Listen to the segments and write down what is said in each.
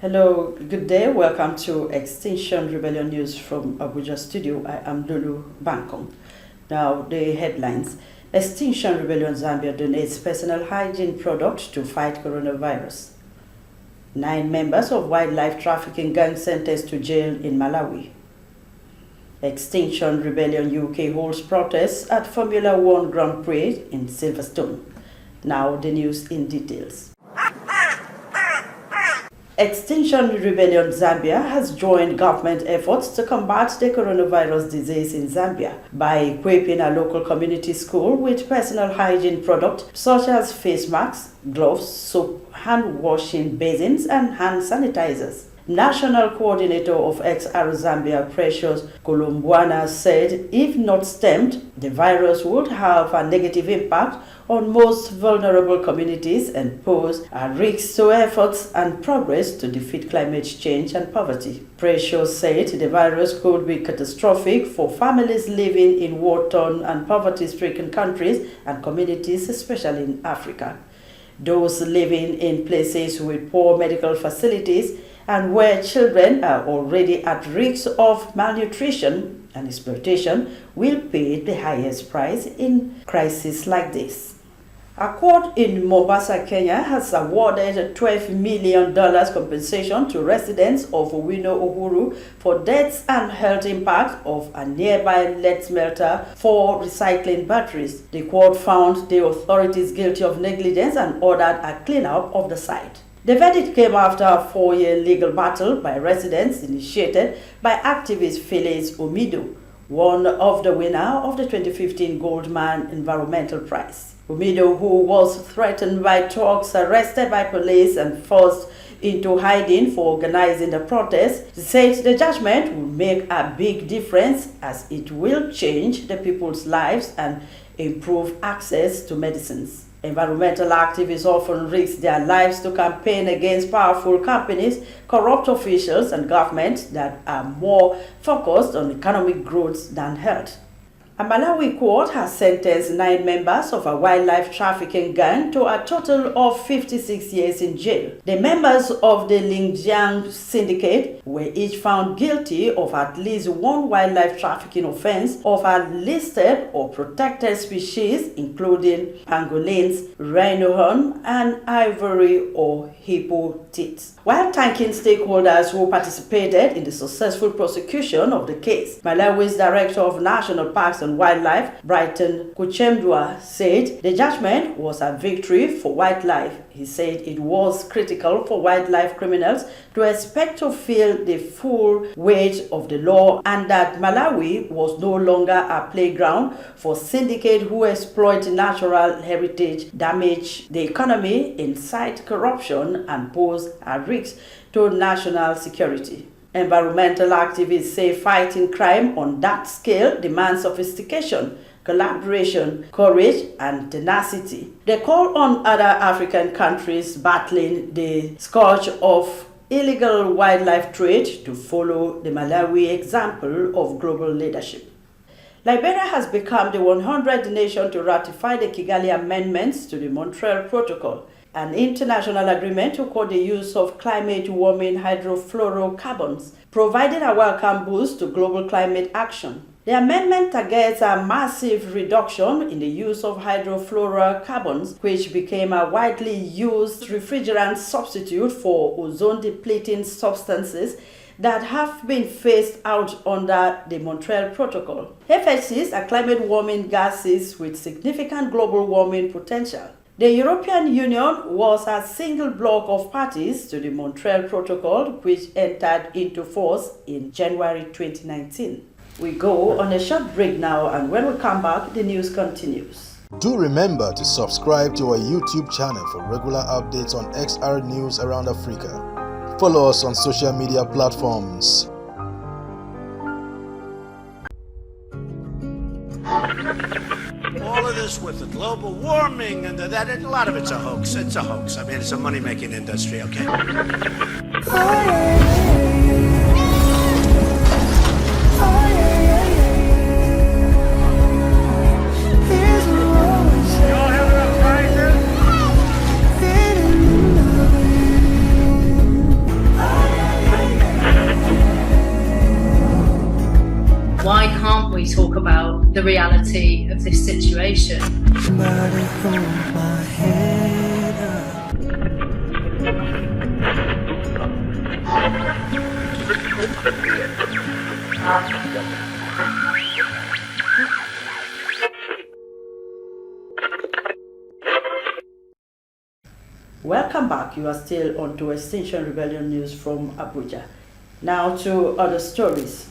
Hello, good day. Welcome to Extinction Rebellion News from Abuja Studio. I am Lulu Bankom. Now, the headlines. Extinction Rebellion Zambia donates personal hygiene products to fight coronavirus. 9 members of wildlife trafficking gang sentenced to jail in Malawi. Extinction Rebellion UK holds protests at Formula One Grand Prix in Silverstone. Now, the news in details. Extinction Rebellion Zambia has joined government efforts to combat the coronavirus disease in Zambia by equipping a local community school with personal hygiene products such as face masks, gloves, soap, hand washing basins, and hand sanitizers. National Coordinator of XR Zambia, Precious Kulumbwana, said if not stemmed, the virus would have a negative impact on most vulnerable communities and pose a risk to efforts and progress to defeat climate change and poverty. Precious said the virus could be catastrophic for families living in war-torn and poverty-stricken countries and communities, especially in Africa. Those living in places with poor medical facilities and where children are already at risk of malnutrition and exploitation will pay the highest price in crises like this. A court in Mombasa, Kenya has awarded $12 million compensation to residents of Owino Uhuru for deaths and health impact of a nearby lead smelter for recycling batteries. The court found the authorities guilty of negligence and ordered a cleanup of the site. The verdict came after a 4-year legal battle by residents initiated by activist Phyllis Omido, one of the winners of the 2015 Goldman Environmental Prize. Omido, who was threatened by thugs, arrested by police and forced into hiding for organizing the protest, said the judgment will make a big difference as it will change the people's lives and improve access to medicines. Environmental activists often risk their lives to campaign against powerful companies, corrupt officials, and governments that are more focused on economic growth than health. A Malawi court has sentenced 9 members of a wildlife trafficking gang to a total of 56 years in jail. The members of the Lingjiang syndicate were each found guilty of at least one wildlife trafficking offense of a listed or protected species, including pangolins, rhino horn, and ivory or hippo teeth. While thanking stakeholders who participated in the successful prosecution of the case, Malawi's Director of National Parks and Wildlife, Brighton Kuchemdua, said the judgment was a victory for wildlife. He said it was critical for wildlife criminals to expect to feel the full weight of the law and that Malawi was no longer a playground for syndicates who exploit natural heritage, damage the economy, incite corruption, and pose a risk to national security. Environmental activists say fighting crime on that scale demands sophistication, collaboration, courage, and tenacity. They call on other African countries battling the scourge of illegal wildlife trade to follow the Malawi example of global leadership. Liberia has become the 100th nation to ratify the Kigali Amendments to the Montreal Protocol, an international agreement to curb the use of climate-warming hydrofluorocarbons, providing a welcome boost to global climate action. The amendment targets a massive reduction in the use of hydrofluorocarbons, which became a widely used refrigerant substitute for ozone-depleting substances that have been phased out under the Montreal Protocol. HFCs are climate-warming gases with significant global warming potential. The European Union was a single bloc of parties to the Montreal Protocol, which entered into force in January 2019. We go on a short break now, and when we come back, the news continues. Do remember to subscribe to our YouTube channel for regular updates on XR News around Africa. Follow us on social media platforms. All of this with the global warming and that, a lot of it's a hoax. It's a hoax. I mean, it's a money-making industry, okay? the reality of this situation. Welcome back. You are still on to Extinction Rebellion News from Abuja. Now to other stories.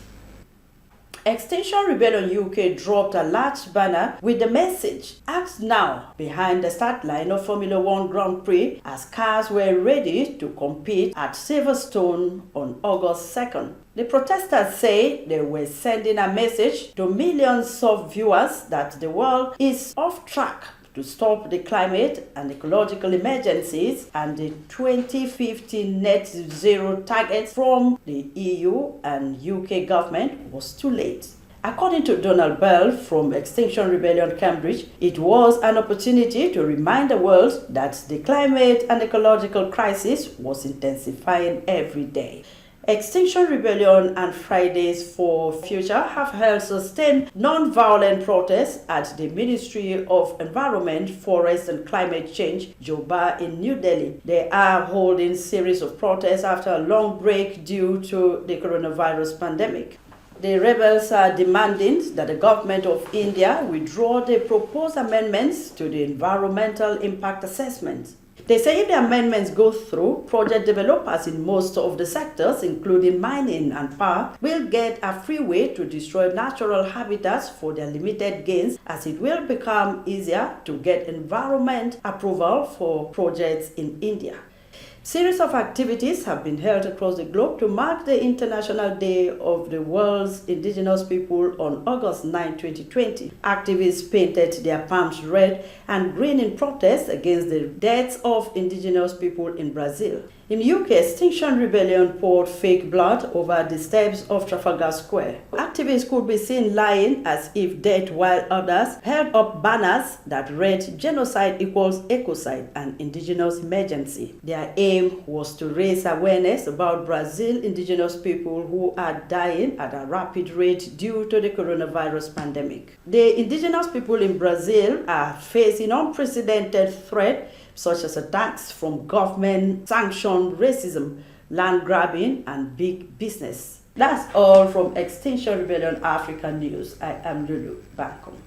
Extinction Rebellion UK dropped a large banner with the message "Act Now" behind the start line of Formula One Grand Prix as cars were ready to compete at Silverstone on August 2nd. The protesters say they were sending a message to millions of viewers that the world is off track to stop the climate and ecological emergencies and the 2050 net zero targets from the EU and UK government was too late. According to Donald Bell from Extinction Rebellion Cambridge, it was an opportunity to remind the world that the climate and ecological crisis was intensifying every day. Extinction Rebellion and Fridays for Future have held sustained non-violent protests at the Ministry of Environment, Forest and Climate Change, JOBA, in New Delhi. They are holding a series of protests after a long break due to the coronavirus pandemic. The rebels are demanding that the government of India withdraw the proposed amendments to the environmental impact assessment. They say if the amendments go through, project developers in most of the sectors, including mining and power, will get a free way to destroy natural habitats for their limited gains, as it will become easier to get environment approval for projects in India. Series of activities have been held across the globe to mark the International Day of the World's Indigenous People on August 9, 2020. Activists painted their palms red and green in protest against the deaths of indigenous people in Brazil. In UK, Extinction Rebellion poured fake blood over the steps of Trafalgar Square. Activists could be seen lying as if dead, while others held up banners that read "Genocide equals ecocide and indigenous emergency." Their aim was to raise awareness about Brazil indigenous people who are dying at a rapid rate due to the coronavirus pandemic. The indigenous people in Brazil are facing unprecedented threat, such as attacks from government-sanctioned racism, land grabbing, and big business. That's all from Extinction Rebellion Africa News. I am Lulu Bankom.